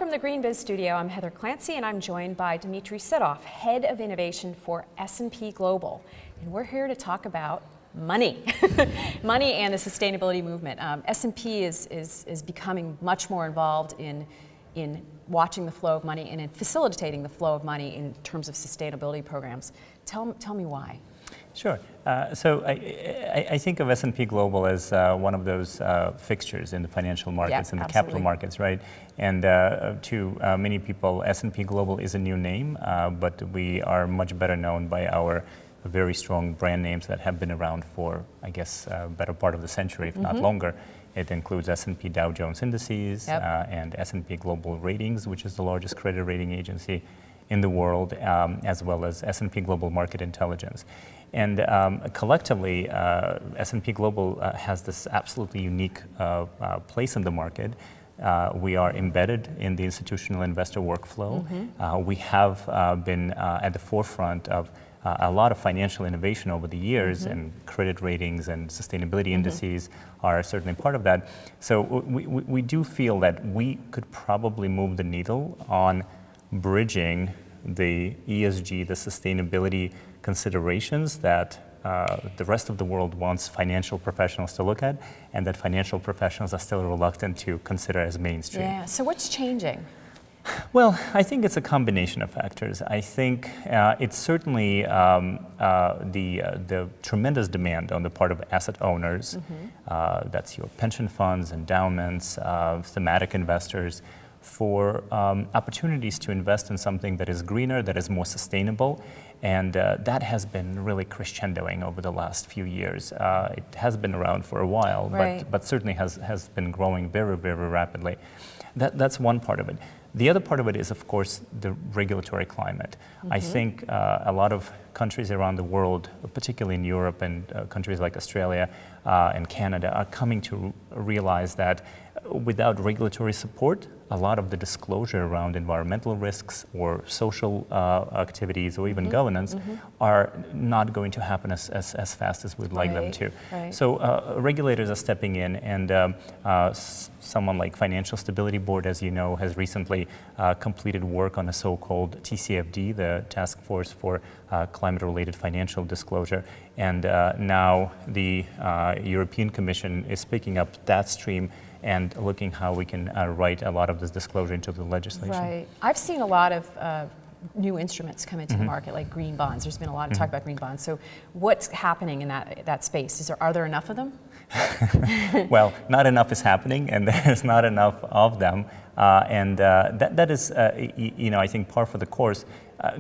from the GreenBiz studio. I'm Heather Clancy, and I'm joined by Dmitri Sedov, Head of Innovation for S&P Global. And we're here to talk about money, money and the sustainability movement. S&P is becoming much more involved in watching the flow of money and in facilitating the flow of money in terms of sustainability programs. Tell me why. Sure. So I think of S&P Global as one of those fixtures in the financial markets and the capital markets, right? And to many people, S&P Global is a new name, but we are much better known by our very strong brand names that have been around for, I guess, better part of the century, if not longer. It includes S&P Dow Jones Indices and S&P Global Ratings, which is the largest credit rating agency in the world, as well as S&P Global Market Intelligence. And collectively, S&P Global has this absolutely unique place in the market. We are embedded in the institutional investor workflow. We have been at the forefront of a lot of financial innovation over the years, and credit ratings and sustainability indices are certainly part of that. So we do feel that we could probably move the needle on bridging the ESG, the sustainability considerations that the rest of the world wants financial professionals to look at, and that financial professionals are still reluctant to consider as mainstream. Yeah, so what's changing? Well, I think it's a combination of factors. I think it's certainly the tremendous demand on the part of asset owners, that's your pension funds, endowments, thematic investors, for opportunities to invest in something that is greener, that is more sustainable, and that has been really crescendoing over the last few years. It has been around for a while, but certainly has been growing very, very rapidly. That's one part of it. The other part of it is, of course, the regulatory climate. I think a lot of countries around the world, particularly in Europe and countries like Australia and Canada, are coming to realize that without regulatory support, a lot of the disclosure around environmental risks or social activities or even governance are not going to happen as fast as we'd like them to. So regulators are stepping in, and someone like Financial Stability Board, as you know, has recently completed work on a so-called TCFD, the Task Force for Climate-Related Financial Disclosure. And now the European Commission is picking up that stream and looking how we can write a lot of this disclosure into the legislation. Right. I've seen a lot of new instruments come into the market, like green bonds. There's been a lot of talk about green bonds. So what's happening in that space? Are there enough of them? Well, not enough is happening, and there's not enough of them. That is, I think, par for the course.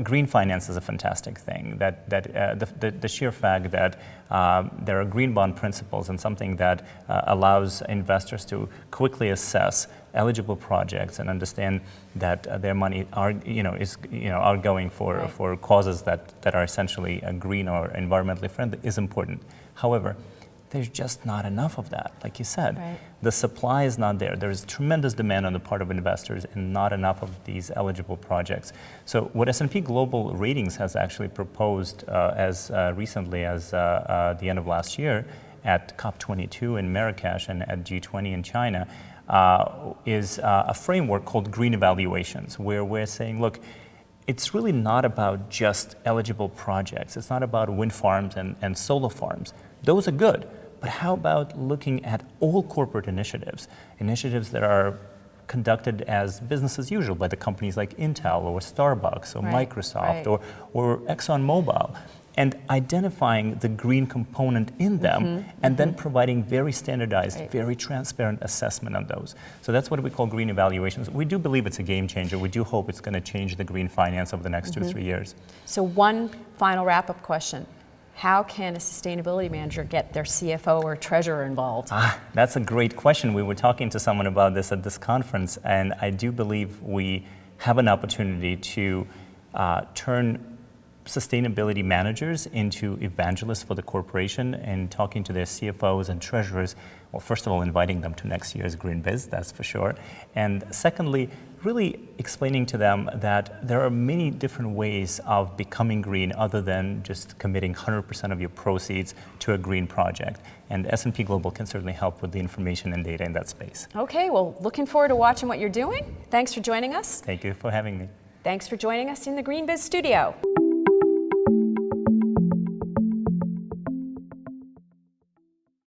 Green finance is a fantastic thing. The sheer fact that there are green bond principles and something that allows investors to quickly assess eligible projects and understand that their money are going for causes that are essentially green or environmentally friendly is important. However, there's just not enough of that, like you said. The supply is not there. There's tremendous demand on the part of investors and not enough of these eligible projects. So what S&P Global Ratings has actually proposed as recently as the end of last year at COP22 in Marrakesh and at G20 in China is a framework called Green Evaluations, where we're saying, look, it's really not about just eligible projects. It's not about wind farms and solar farms. Those are good. But how about looking at all corporate initiatives that are conducted as business as usual by the companies like Intel or Starbucks or Microsoft or ExxonMobil, and identifying the green component in them and then providing very standardized, very transparent assessment on those. So that's what we call green evaluations. We do believe it's a game changer. We do hope it's going to change the green finance over the next 2 to 3 years. So one final wrap-up question. How can a sustainability manager get their CFO or treasurer involved? That's a great question. We were talking to someone about this at this conference, and I do believe we have an opportunity to turn sustainability managers into evangelists for the corporation and talking to their CFOs and treasurers. Well, first of all, inviting them to next year's GreenBiz, that's for sure. And secondly, really explaining to them that there are many different ways of becoming green other than just committing 100% of your proceeds to a green project. And S&P Global can certainly help with the information and data in that space. Okay, well, looking forward to watching what you're doing. Thanks for joining us. Thank you for having me. Thanks for joining us in the GreenBiz studio.